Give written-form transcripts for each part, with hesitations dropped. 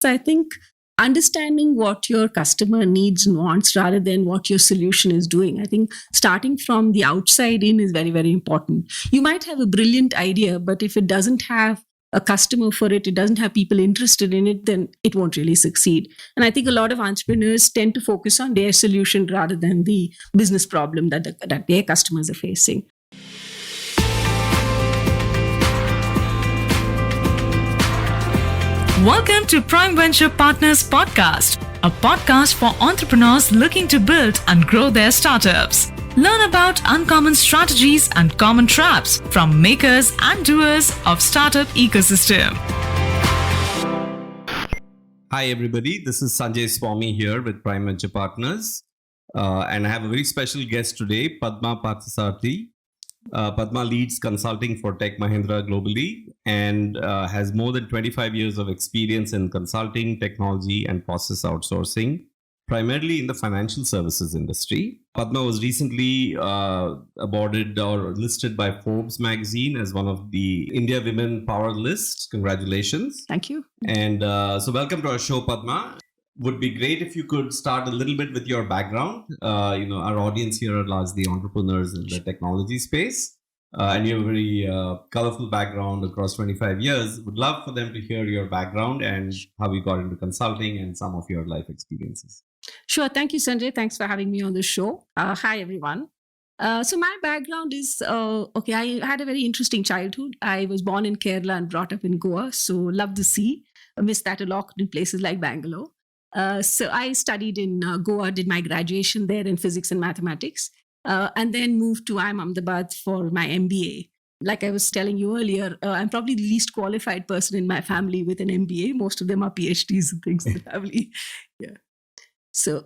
So I think understanding what your customer needs and wants rather than what your solution is doing. I think starting from the outside in is very, very important. You might have a brilliant idea, but if it doesn't have a customer for it, it doesn't have people interested in it, then it won't really succeed. And I think a lot of entrepreneurs tend to focus on their solution rather than the business problem that their customers are facing. Welcome to Prime Venture Partners Podcast, a podcast for entrepreneurs looking to build and grow their startups. Learn about uncommon strategies and common traps from makers and doers of startup ecosystem. Hi everybody, this is Sanjay Swami here with Prime Venture Partners, and I have a very special guest today, Padma Parthasarathy. Padma leads consulting for Tech Mahindra globally and has more than 25 years of experience in consulting, technology, and process outsourcing, primarily in the financial services industry. Padma was recently awarded or listed by Forbes magazine as one of the India Women Power List. Congratulations. Thank you. And so welcome to our show, Padma. Would be great if you could start a little bit with your background. Our audience here are largely entrepreneurs in the technology space. And you have a very colorful background across 25 years. Would love for them to hear your background and how you got into consulting and some of your life experiences. Sure. Thank you, Sanjay. Thanks for having me on the show. Hi, everyone. So my background is, I had a very interesting childhood. I was born in Kerala and brought up in Goa. So love the sea. I miss that a lot in places like Bangalore. So I studied in Goa, did my graduation there in physics and mathematics, and then moved to IIM Ahmedabad for my MBA. Like I was telling you earlier, I'm probably the least qualified person in my family with an MBA. Most of them are PhDs and things in the family. Yeah. So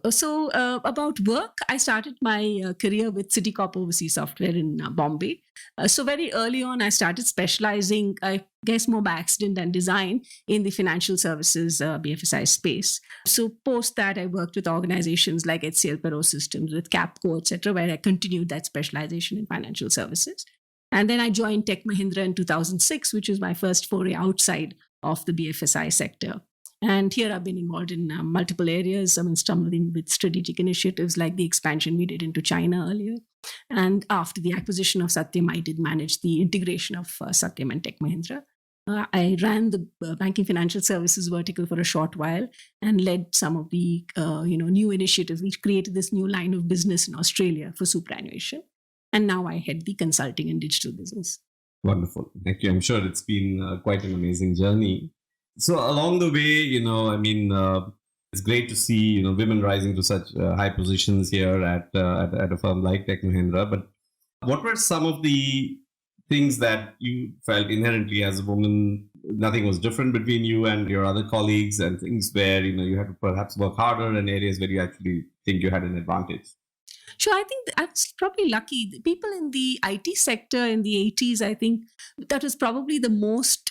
about work, I started my career with Citicorp Overseas Software in Bombay. So very early on, I started specializing, I guess more by accident than design, in the financial services BFSI space. So post that, I worked with organizations like HCL Perot Systems, with Capco, etc., where I continued that specialization in financial services. And then I joined Tech Mahindra in 2006, which was my first foray outside of the BFSI sector. And here I've been involved in multiple areas. I mean, stumbling with strategic initiatives like the expansion we did into China earlier. And after the acquisition of Satyam, I did manage the integration of Satyam and Tech Mahindra. I ran the banking financial services vertical for a short while and led some of the new initiatives, which created this new line of business in Australia for superannuation. And now I head the consulting and digital business. Wonderful. Thank you. I'm sure it's been quite an amazing journey. So along the way, it's great to see, women rising to such high positions here at a firm like Tech Mahindra. But what were some of the things that you felt inherently as a woman, nothing was different between you and your other colleagues, and things where, you had to perhaps work harder in areas where you actually think you had an advantage? Sure, I think I was probably lucky. The people in the IT sector in the 80s, I think that was probably the most,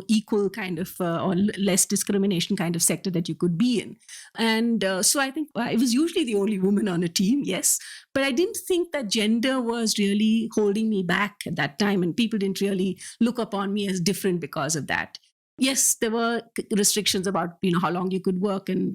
equal kind of or less discrimination kind of sector that you could be in. And so I think I was usually the only woman on a team, yes. But I didn't think that gender was really holding me back at that time. And people didn't really look upon me as different because of that. Yes, there were restrictions about, how long you could work. And,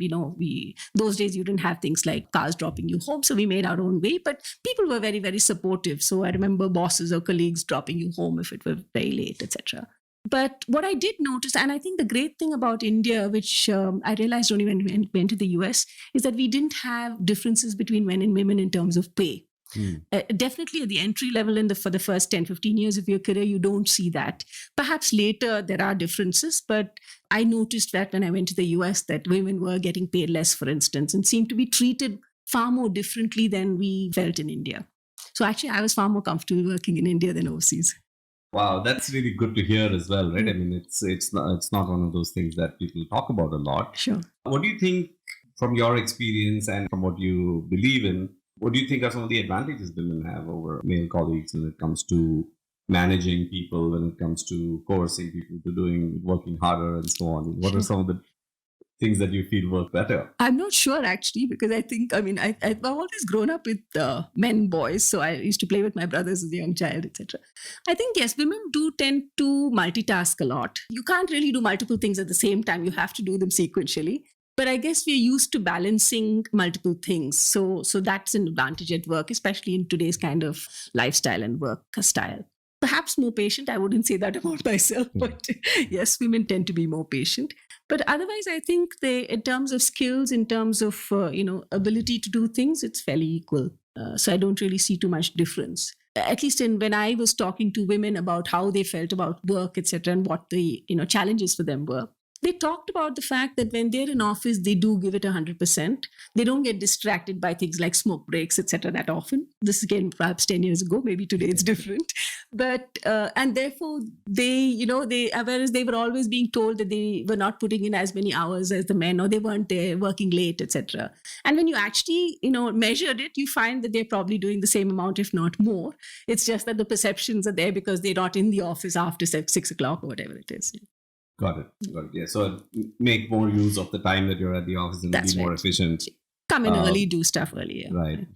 those days you didn't have things like cars dropping you home. So we made our own way, but people were very, very supportive. So I remember bosses or colleagues dropping you home if it were very late, etc. But what I did notice, and I think the great thing about India, which I realized only when we went to the US, is that we didn't have differences between men and women in terms of pay. Definitely at the entry level for the first 10, 15 years of your career, you don't see that. Perhaps later there are differences, but I noticed that when I went to the US that women were getting paid less, for instance, and seemed to be treated far more differently than we felt in India. So actually, I was far more comfortable working in India than overseas. Wow, that's really good to hear as well, right? I mean, it's not one of those things that people talk about a lot. Sure. What do you think, from your experience and from what you believe in, what do you think are some of the advantages women have over male colleagues when it comes to managing people, when it comes to coercing people to working harder and so on? What are some of the things that you feel work better? I'm not sure actually, because I think, I mean, I've always grown up with men, boys. So I used to play with my brothers as a young child, etc. I think, yes, women do tend to multitask a lot. You can't really do multiple things at the same time. You have to do them sequentially. But I guess we're used to balancing multiple things. So that's an advantage at work, especially in today's kind of lifestyle and work style. Perhaps more patient. I wouldn't say that about myself, but yes, women tend to be more patient. But otherwise, I think in terms of skills, in terms of ability to do things, it's fairly equal. So I don't really see too much difference. At least when I was talking to women about how they felt about work, etc., and what the challenges for them were, they talked about the fact that when they're in office, they do give it 100%. They don't get distracted by things like smoke breaks, etc. that often. This is again perhaps 10 years ago. Maybe today it's different. But and therefore whereas they were always being told that they were not putting in as many hours as the men, or they weren't there working late, etc. And when you actually measured it, you find that they're probably doing the same amount, if not more. It's just that the perceptions are there because they're not in the office after 6 o'clock or whatever it is. Got it. Yeah. So make more use of the time that you're at the office and That's be more right. efficient. Come in early, do stuff earlier. Right.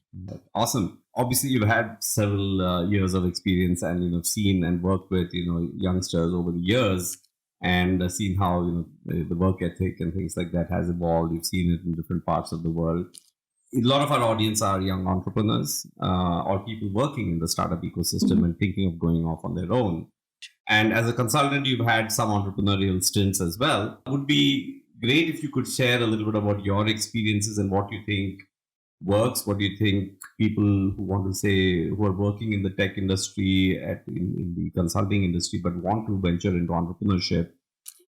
Awesome. Obviously, you've had several years of experience and seen and worked with youngsters over the years, and seen how the work ethic and things like that has evolved. You've seen it in different parts of the world. A lot of our audience are young entrepreneurs or people working in the startup ecosystem and thinking of going off on their own. And as a consultant, you've had some entrepreneurial stints as well. It would be great if you could share a little bit about your experiences and what you think works. What do you think people who are working in the tech industry, in the consulting industry, but want to venture into entrepreneurship,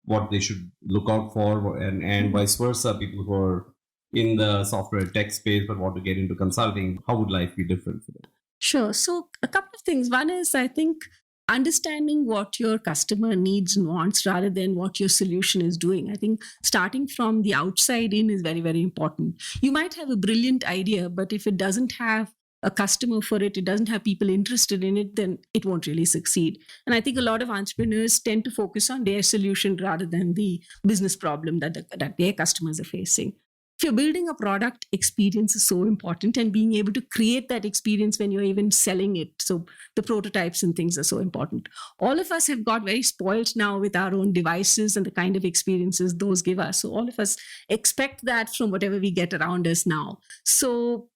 what they should look out for, and vice versa, people who are in the software tech space but want to get into consulting, how would life be different for them? Sure. So a couple of things. One is, I think, understanding what your customer needs and wants rather than what your solution is doing. I think starting from the outside in is very, very important. You might have a brilliant idea, but if it doesn't have a customer for it, it doesn't have people interested in it, then it won't really succeed. And I think a lot of entrepreneurs tend to focus on their solution rather than the business problem that their customers are facing. If you're building a product, experience is so important, and being able to create that experience when you're even selling it. So the prototypes and things are so important. All of us have got very spoiled now with our own devices and the kind of experiences those give us. So all of us expect that from whatever we get around us now. So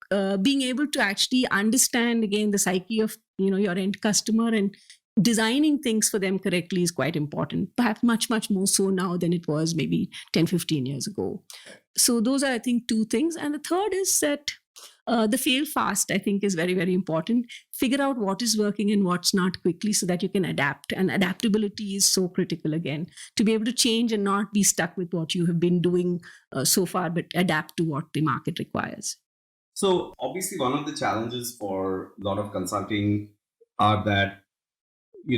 being able to actually understand, again, the psyche of your end customer and designing things for them correctly is quite important, perhaps much, much more so now than it was maybe 10, 15 years ago. So those are, I think, two things. And the third is that the fail fast, I think, is very, very important. Figure out what is working and what's not quickly so that you can adapt. And adaptability is so critical, again, to be able to change and not be stuck with what you have been doing so far, but adapt to what the market requires. So obviously, one of the challenges for a lot of consulting are that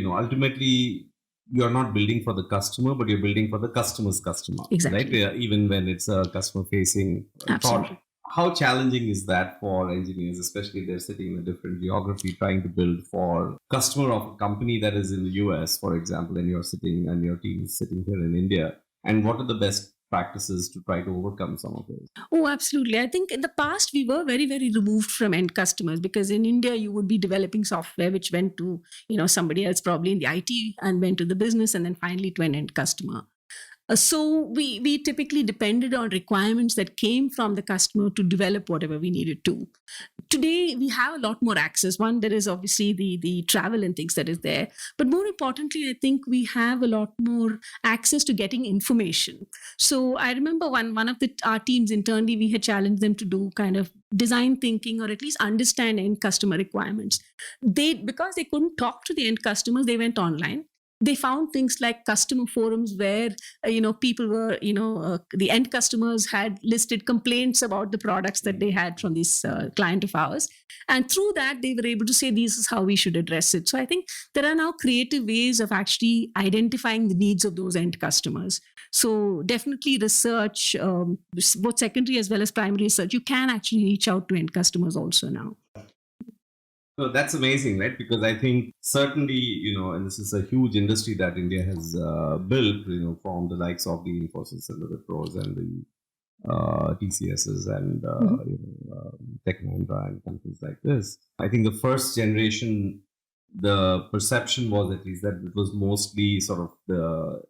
ultimately, you're not building for the customer, but you're building for the customer's customer. Exactly. Right? Even when it's a customer-facing thought. How challenging is that for engineers, especially if they're sitting in a different geography, trying to build for customer of a company that is in the US, for example, and your team is sitting here in India? And what are the best practices to try to overcome some of those? Oh, absolutely. I think in the past, we were very, very removed from end customers, because in India, you would be developing software which went to, somebody else probably in the IT and went to the business and then finally to an end customer. So we typically depended on requirements that came from the customer to develop whatever we needed to. Today, we have a lot more access. One, there is obviously the travel and things that is there. But more importantly, I think we have a lot more access to getting information. So I remember one of our teams internally, we had challenged them to do kind of design thinking, or at least understand end customer requirements. Because they couldn't talk to the end customers, they went online. They found things like customer forums where, people were, the end customers had listed complaints about the products that they had from this client of ours. And through that, they were able to say, this is how we should address it. So I think there are now creative ways of actually identifying the needs of those end customers. So definitely research, both secondary as well as primary research, you can actually reach out to end customers also now. So that's amazing, right? Because I think certainly, and this is a huge industry that India has built, from the likes of the Infosys and the Wipros and the TCSs and Mhm. Tech Mahindra and companies like this. I think the first generation, the perception was at least that it was mostly sort of the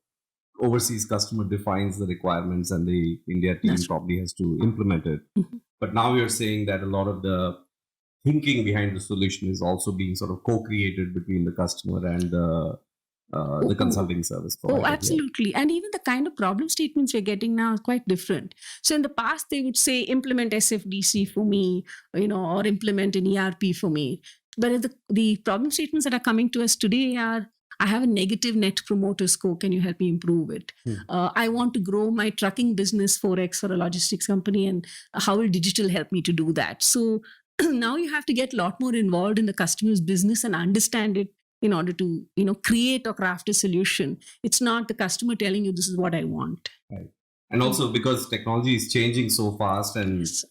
overseas customer defines the requirements and the India team That's right. probably has to implement it. Mhm. But now you're saying that a lot of the thinking behind the solution is also being sort of co-created between the customer and the Oh, oh, consulting service oh, provider here. absolutely. And even the kind of problem statements we're getting now is quite different. So in the past, they would say, implement SFDC for me, or implement an ERP for me. But the problem statements that are coming to us today are, I have a negative net promoter score. Can you help me improve it? Hmm. I want to grow my trucking business 4x for a logistics company. And how will digital help me to do that? So now you have to get a lot more involved in the customer's business and understand it in order to create or craft a solution. It's not the customer telling you this is what I want. Right. And also because technology is changing so fast and Yes,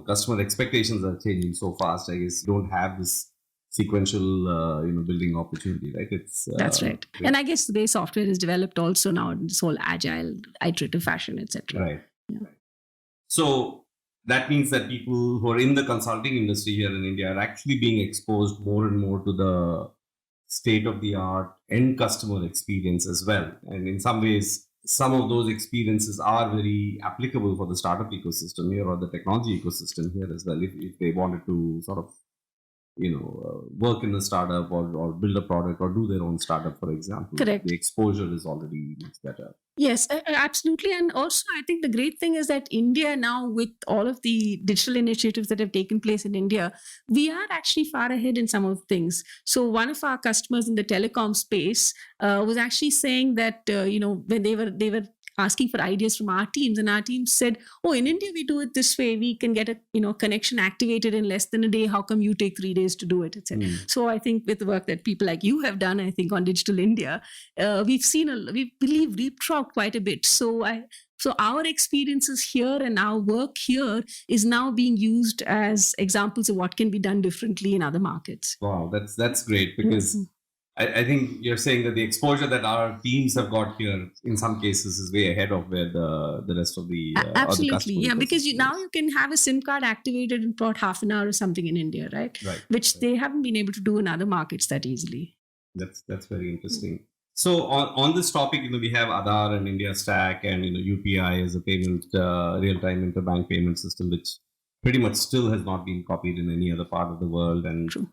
customer expectations are changing so fast, I guess you don't have this sequential building opportunity, right? It's that's right. And I guess the way software is developed also now in this whole agile iterative fashion, etc. right. Yeah. So that means that people who are in the consulting industry here in India are actually being exposed more and more to the state of the art end customer experience as well. And in some ways, some of those experiences are very applicable for the startup ecosystem here or the technology ecosystem here as well. If they wanted to sort of, work in a startup or build a product or do their own startup, for example, Correct. the exposure is already much better. Yes, absolutely. And also, I think the great thing is that India now, with all of the digital initiatives that have taken place in India, we are actually far ahead in some of things. So, one of our customers in the telecom space was actually saying that when they were asking for ideas from our teams, and our team said, "Oh, in India we do it this way. We can get a connection activated in less than a day. How come you take 3 days to do it?" etc. Hmm. So, I think with the work that people like you have done, I think on Digital India, we believe leapfrog quite a bit. So our experiences here and our work here is now being used as examples of what can be done differently in other markets. Wow, that's great because Mhm. I think you're saying that the exposure that our teams have got here in some cases is way ahead of where the rest of the other Absolutely, customer yeah, because ecosystem now is. you can have a SIM card activated in about half an hour or something in India, right? Right. Which Right. they haven't been able to do in other markets that easily. That's very interesting. So on this topic, we have Aadhaar and India Stack and UPI as a payment real-time interbank payment system, which pretty much still has not been copied in any other part of the world. And True.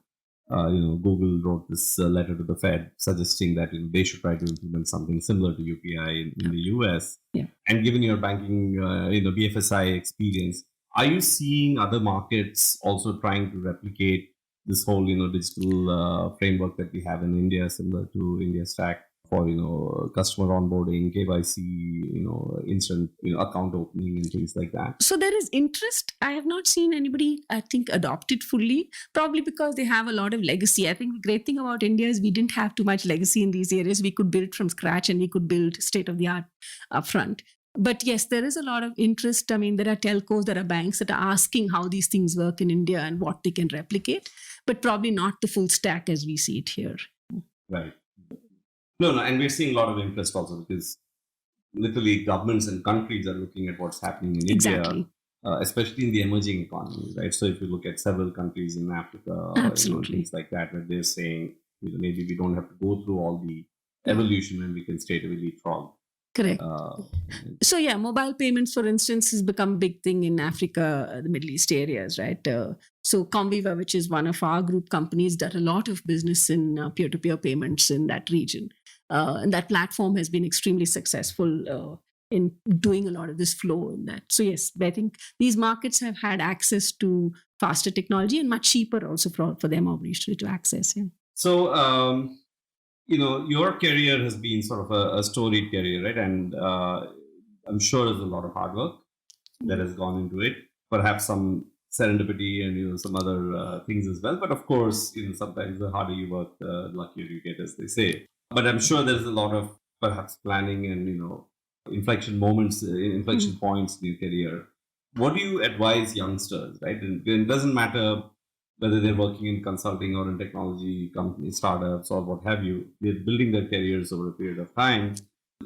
Google wrote this letter to the Fed suggesting that they should try to implement something similar to UPI in the US. Yeah. And given your banking, BFSI experience, are you seeing other markets also trying to replicate this whole, digital framework that we have in India, similar to India Stack for, customer onboarding, KYC, instant, account opening and things like that? So there is interest. I have not seen anybody, I think, adopt it fully, probably because they have a lot of legacy. I think the great thing about India is we didn't have too much legacy in these areas. We could build from scratch and we could build state of the art upfront. But yes, there is a lot of interest. I mean, there are telcos, there are banks that are asking how these things work in India and what they can replicate, but probably not the full stack as we see it here. Right. No, and we're seeing a lot of interest also because literally governments and countries are looking at what's happening in India, Exactly. especially in the emerging economies, right? So if you look at several countries in Africa, Absolutely. things like that, where they're saying, maybe we don't have to go through all the evolution and we can straight away leapfrog. Correct. Uh, So yeah, mobile payments, for instance, has become a big thing in Africa, the Middle East areas, right? So Comviva, which is one of our group companies, does a lot of business in peer-to-peer payments in that region, and that platform has been extremely successful in doing a lot of this flow in that. So yes, I think these markets have had access to faster technology and much cheaper also for them obviously to access. Yeah. So, your career has been sort of a storied career, right? And I'm sure there's a lot of hard work that has gone into it. Perhaps some serendipity and some other things as well. But of course, sometimes the harder you work, the luckier you get, as they say. But I'm sure there's a lot of perhaps planning and inflection moments, inflection points in your career. What do you advise youngsters? Right, and it doesn't matter whether they're working in consulting or in technology companies, startups, or what have you, they're building their careers over a period of time.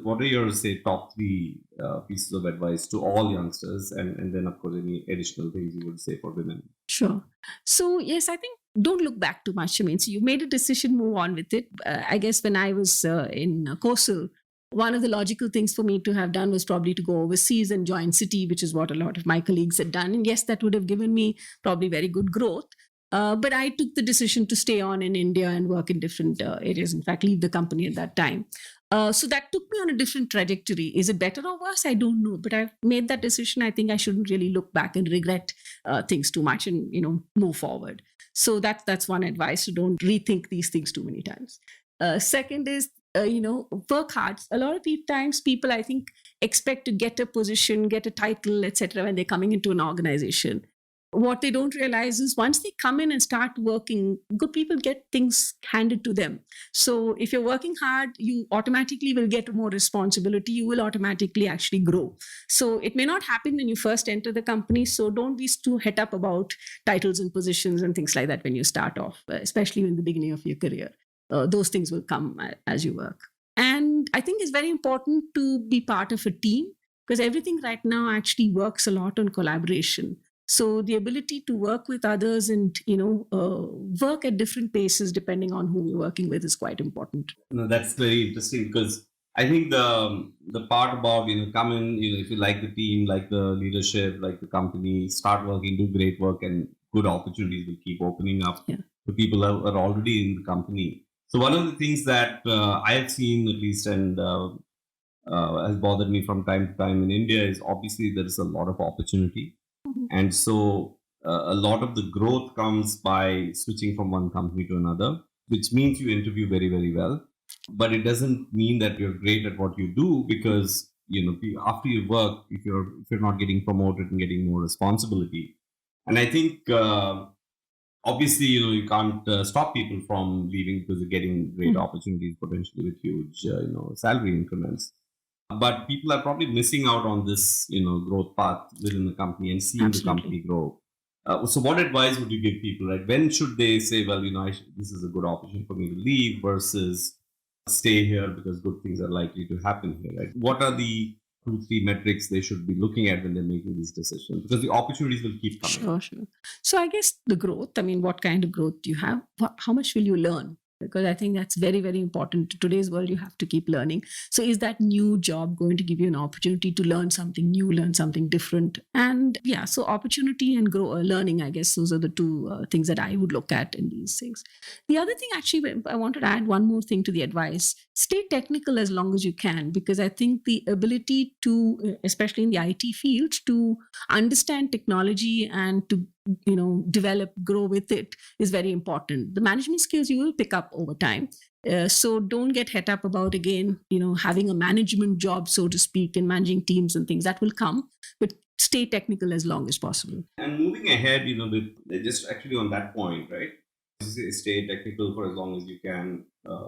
What are your, say, top three pieces of advice to all youngsters? And then, of course, any additional things you would say for women? Sure. So, yes, I think don't look back too much. I mean, so you made a decision, move on with it. I guess when I was in COSL, one of the logical things for me to have done was probably to go overseas and join Citi, which is what a lot of my colleagues had done. And yes, that would have given me probably very good growth. But I took the decision to stay on in India and work in different areas. In fact, leave the company at that time. So that took me on a different trajectory. Is it better or worse? I don't know. But I've made that decision. I think I shouldn't really look back and regret things too much and move forward. So that's one advice. So don't rethink these things too many times. Second is work hard. A lot of times people, I think, expect to get a position, get a title, etc. when they're coming into an organization. What they don't realize is once they come in and start working, good people get things handed to them. So if you're working hard, you automatically will get more responsibility. You will automatically actually grow. So it may not happen when you first enter the company. So don't be too het up about titles and positions and things like that when you start off, especially in the beginning of your career. Those things will come as you work. And I think it's very important to be part of a team because everything right now actually works a lot on collaboration. So the ability to work with others and, work at different paces depending on who you're working with is quite important. No, that's very interesting because I think the part about, come in, if you like the team, like the leadership, like the company, start working, do great work, and good opportunities will keep opening up to people who are already in the company. So one of the things that I have seen at least and has bothered me from time to time in India is obviously there is a lot of opportunity. And so a lot of the growth comes by switching from one company to another, which means you interview very, very well. But it doesn't mean that you're great at what you do because, after you work, if you're not getting promoted and getting more responsibility. And I think, obviously, you can't stop people from leaving because they're getting great opportunities, potentially with huge, salary increments. But people are probably missing out on this, growth path within the company and seeing the company grow. So what advice would you give people? Like when should they say, well, this is a good opportunity for me to leave versus stay here because good things are likely to happen here, right? What are the 2-3 metrics they should be looking at when they're making these decisions? Because the opportunities will keep coming. Sure. So I guess the growth, what kind of growth do you have? How much will you learn? Because I think that's very, very important. To today's world, you have to keep learning. So is that new job going to give you an opportunity to learn something new, learn something different? And so opportunity and learning, I guess those are the two things that I would look at in these things. The other thing, actually, I wanted to add one more thing to the advice. Stay technical as long as you can, because I think the ability to, especially in the IT field, to understand technology and to develop, grow with it is very important. The management skills you will pick up over time. So don't get het up about, again, having a management job, so to speak, and managing teams and things. That will come, but stay technical as long as possible. And moving ahead, with just actually on that point, right? Stay technical for as long as you can.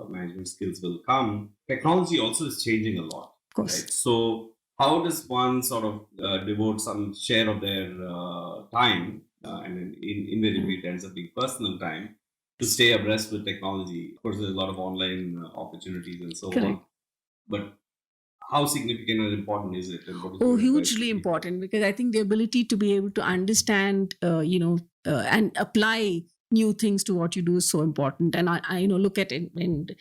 Management skills will come. Technology also is changing a lot. Of course. Right? So how does one sort of devote some share of their time, and invariably it ends up being personal time, to stay abreast with technology? Of course, there's a lot of online opportunities and so on. But how significant and important is it? And hugely important, because I think the ability to be able to understand, and apply new things to what you do is so important. And I look at it and,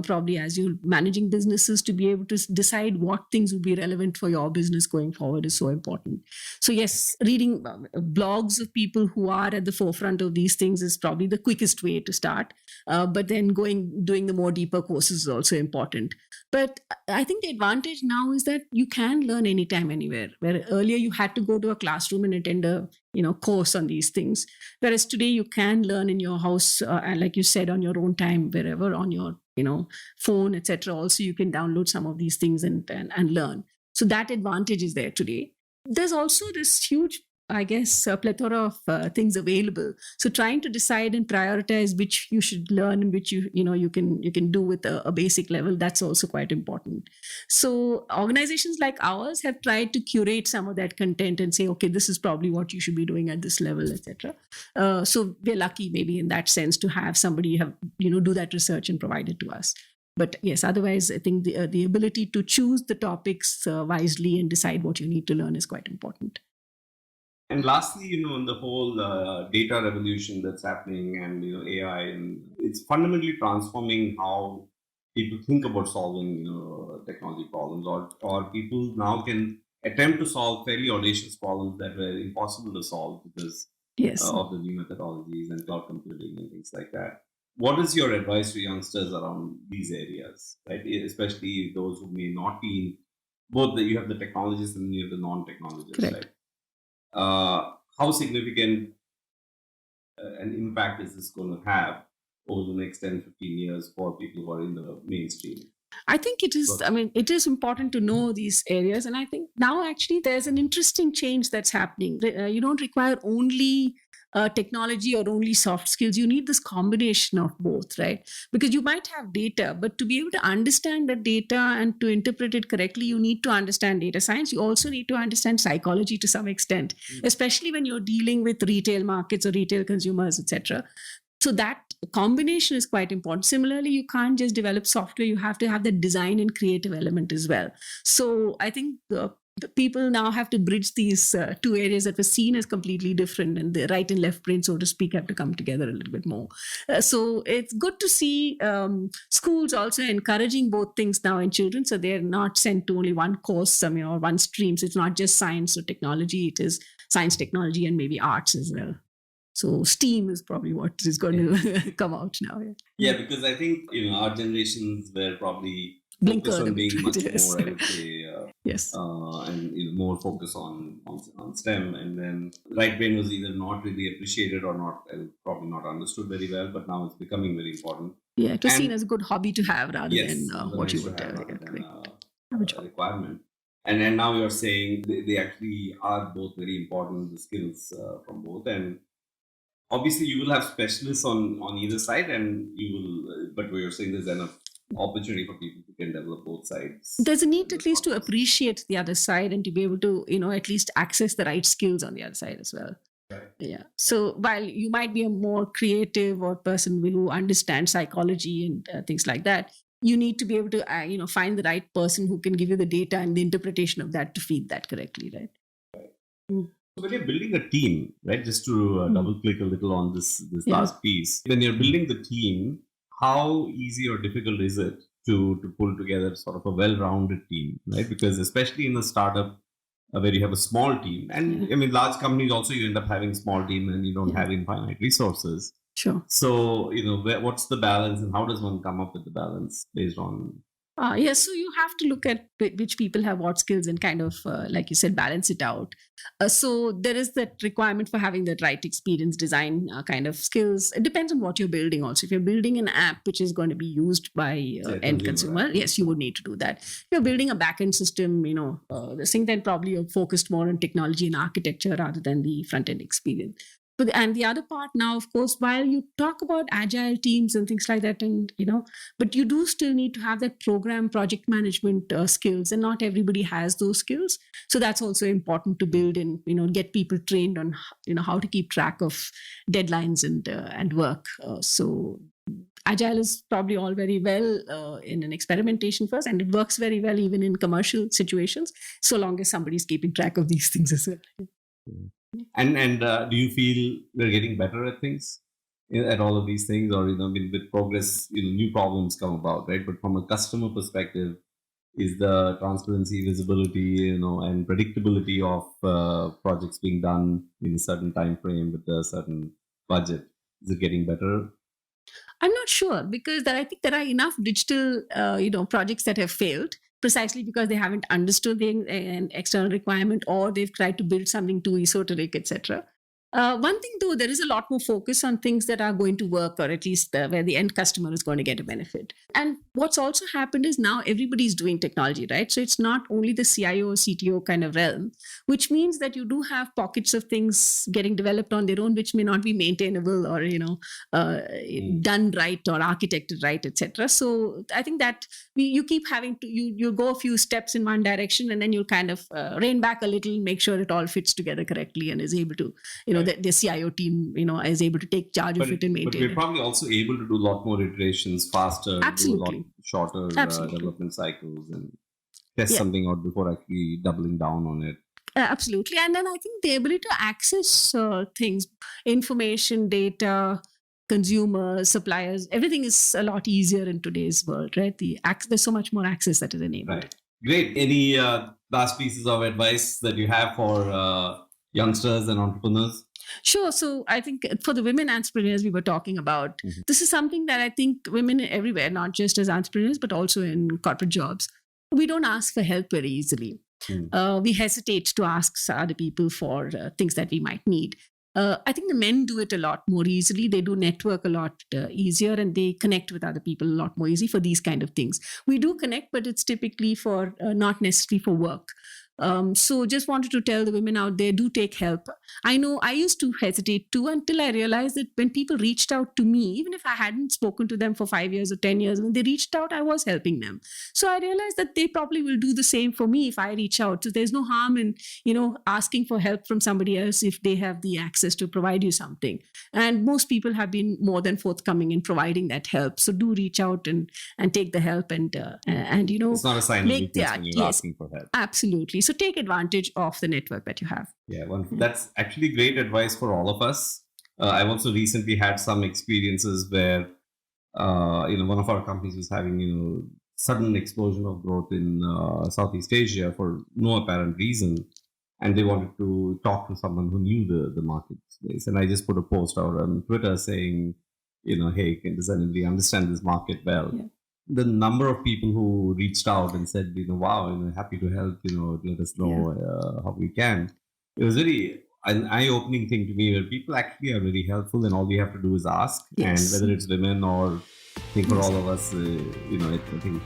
probably as you're managing businesses, to be able to decide what things would be relevant for your business going forward is so important. So yes, reading blogs of people who are at the forefront of these things is probably the quickest way to start. But then doing the more deeper courses is also important. But I think the advantage now is that you can learn anytime, anywhere, where earlier you had to go to a classroom and attend a course on these things. Whereas today you can learn in your house, and like you said, on your own time, wherever, on your, phone, etc. Also, you can download some of these things and learn. So that advantage is there today. There's also this huge I guess, a plethora of things available. So trying to decide and prioritize which you should learn and which you can do with a basic level, that's also quite important. So organizations like ours have tried to curate some of that content and say, okay, this is probably what you should be doing at this level, etc. So we're lucky maybe in that sense to have somebody do that research and provide it to us. But yes, otherwise, I think the ability to choose the topics wisely and decide what you need to learn is quite important. And lastly, in the whole data revolution that's happening, and AI, and it's fundamentally transforming how people think about solving technology problems, or people now can attempt to solve fairly audacious problems that were impossible to solve because Yes. of the new methodologies and cloud computing and things like that. What is your advice to youngsters around these areas, right? Especially those who may not be both you have the technologists and you have the non-technologists, Correct. right? How significant an impact is this going to have over the next 10, 15 years for people who are in the mainstream? I think it is, it is important to know these areas. And I think now actually there's an interesting change that's happening. You don't require only technology or only soft skills. You need this combination of both, right? Because you might have data, but to be able to understand that data and to interpret it correctly, you need to understand data science. You also need to understand psychology to some extent, especially when you're dealing with retail markets or retail consumers, etc. So that combination is quite important. Similarly, you can't just develop software. You have to have the design and creative element as well. So I think the people now have to bridge these two areas that were seen as completely different, and the right and left brain, so to speak, have to come together a little bit more. So it's good to see schools also encouraging both things now in children. So they're not sent to only one course, or one stream. So it's not just science or technology. It is science, technology, and maybe arts as well. So STEAM is probably what is going to come out now. Yeah, because I think our generations were probably focused on being much more, I would say, yes, and more focus on STEM, and then right brain was either not really appreciated or not, probably not understood very well. But now it's becoming very important. Yeah, it was seen as a good hobby to have rather than what you would a requirement. And then now you're saying they actually are both very important, the skills from both. And obviously you will have specialists on either side, and you will, but what you're saying, there's enough opportunity for people who can develop both sides. There's a need at least to appreciate the other side and to be able to, at least access the right skills on the other side as well. Right. Yeah. So while you might be a more creative or person who understands psychology and things like that, you need to be able to, find the right person who can give you the data and the interpretation of that to feed that correctly, right? So when you're building a team, right, just to double click a little on this last piece, when you're building the team, how easy or difficult is it to pull together sort of a well-rounded team, right? Because especially in a startup where you have a small team, and I mean, large companies also, you end up having a small team and you don't have infinite resources. Sure. So, what's the balance, and how does one come up with the balance based on? Yes, so you have to look at which people have what skills and kind of, like you said, balance it out. So there is that requirement for having that right experience design kind of skills. It depends on what you're building also. If you're building an app which is going to be used by end consumer, yes, you would need to do that. If you're building a backend system, the thing then probably you're focused more on technology and architecture rather than the front-end experience. And the other part now, of course, while you talk about agile teams and things like that, and but you do still need to have that program project management skills, and not everybody has those skills. So that's also important to build and get people trained on how to keep track of deadlines and work. So agile is probably all very well in an experimentation first, and it works very well even in commercial situations, so long as somebody's keeping track of these things as well. And do you feel we're getting better at things, at all of these things, or with progress, new problems come about, right? But from a customer perspective, is the transparency, visibility, and predictability of projects being done in a certain time frame with a certain budget, is it getting better? I'm not sure, because I think there are enough digital, projects that have failed precisely because they haven't understood an external requirement, or they've tried to build something too esoteric, etc. One thing, though, there is a lot more focus on things that are going to work, or at least where the end customer is going to get a benefit. And what's also happened is now everybody's doing technology, right? So it's not only the CIO or CTO kind of realm, which means that you do have pockets of things getting developed on their own, which may not be maintainable or, done right or architected right, etc. So I think that you keep having to, you go a few steps in one direction and then you'll kind of rein back a little, make sure it all fits together correctly and is able to, the CIO team, is able to take charge of it and maintain But we're it. probably also able to do a lot more iterations faster, Absolutely. do a lot shorter development cycles and test Yeah. something out before actually doubling down on it. Absolutely. And then I think the ability to access things, information, data, consumers, suppliers, everything is a lot easier in today's world, right? There's so much more access that is enabled. Right. Great. Any last pieces of advice that you have for youngsters and entrepreneurs? Sure. So I think for the women entrepreneurs we were talking about, Mhm. this is something that I think women everywhere, not just as entrepreneurs, but also in corporate jobs, we don't ask for help very easily. We hesitate to ask other people for things that we might need. I think the men do it a lot more easily. They do network a lot easier and they connect with other people a lot more easy for these kind of things. We do connect, but it's typically for not necessarily for work. So just wanted to tell the women out there, do take help. I know I used to hesitate too until I realized that when people reached out to me, even if I hadn't spoken to them for 5 years or 10 years, when they reached out, I was helping them. So I realized that they probably will do the same for me if I reach out. So there's no harm in, asking for help from somebody else if they have the access to provide you something. And most people have been more than forthcoming in providing that help. So do reach out and take the help and It's not a sign of make weakness the- when you're yes. asking for help. Absolutely. So take advantage of the network that you have. Yeah, that's actually great advice for all of us. I've also recently had some experiences where, one of our companies was having, sudden explosion of growth in Southeast Asia for no apparent reason. And they wanted to talk to someone who knew the marketplace. And I just put a post out on Twitter saying, hey, does anybody understand this market well? Yeah. The number of people who reached out and said, wow, happy to help, let us know how we can. It was really an eye-opening thing to me where people actually are very helpful and all we have to do is ask. Yes. And whether it's women or I think for all of us, I think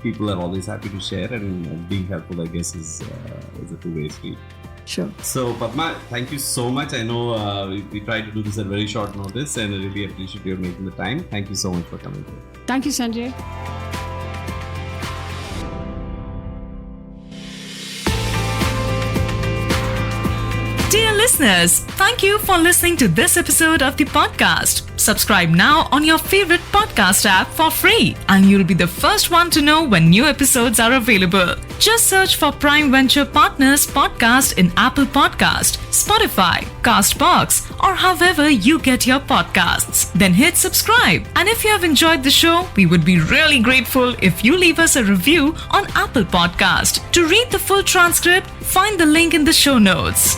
people are always happy to share and being helpful, I guess, is a two-way street. Sure. So, Padma, thank you so much. I know we tried to do this at very short notice and I really appreciate you making the time. Thank you so much for coming here. Thank you, Sanjay. Dear listeners, thank you for listening to this episode of the podcast. Subscribe now on your favorite podcast app for free, and you'll be the first one to know when new episodes are available. Just search for Prime Venture Partners Podcast in Apple Podcast, Spotify, Castbox, or however you get your podcasts. Then hit subscribe. And if you have enjoyed the show, we would be really grateful if you leave us a review on Apple Podcast. To read the full transcript, find the link in the show notes.